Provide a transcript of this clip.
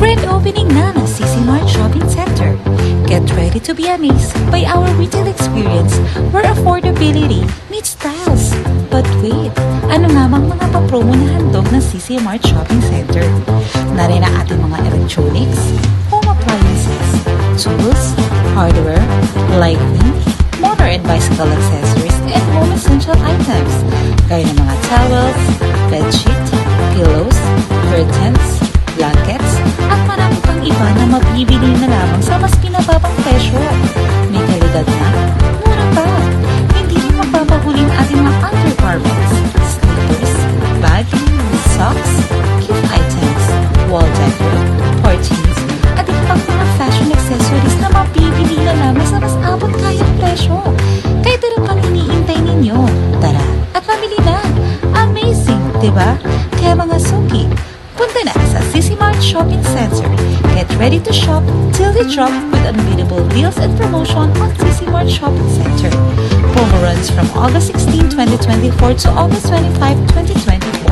Grand opening na ng CC Mart Shopping Center. Get ready to be amazed by our retail experience where affordability meets styles. But wait, ano nga bang mga papromo na handog ng CC Mart Shopping Center? Narin ang ating mga electronics, home appliances, tools, hardware, lighting, motor and bicycle accessories, and home essential items, gaya ng mga towels, bedsheet, pillows, curtains, blankets, at marami pang iba na mabibili na lamang sa mas pinababang presyo. May kalidad na, mura pa. Hindi rin magpapahuli ang ating mga undergarments, slippers, bag, socks, gift items, wall decor, curtains, at iba pang mga fashion accessories na mabibili na lamang sa mas abot kayang presyo. Kaya tara pang iniintay ninyo. Tara, at mamili na. Amazing, diba? Kaya mga suki, punta na sa CC Mart Shopping Center. Get ready to shop till they drop with unbeatable deals and promotion on CC Mart Shopping Center. Promo runs from August 16, 2024 to August 25, 2025.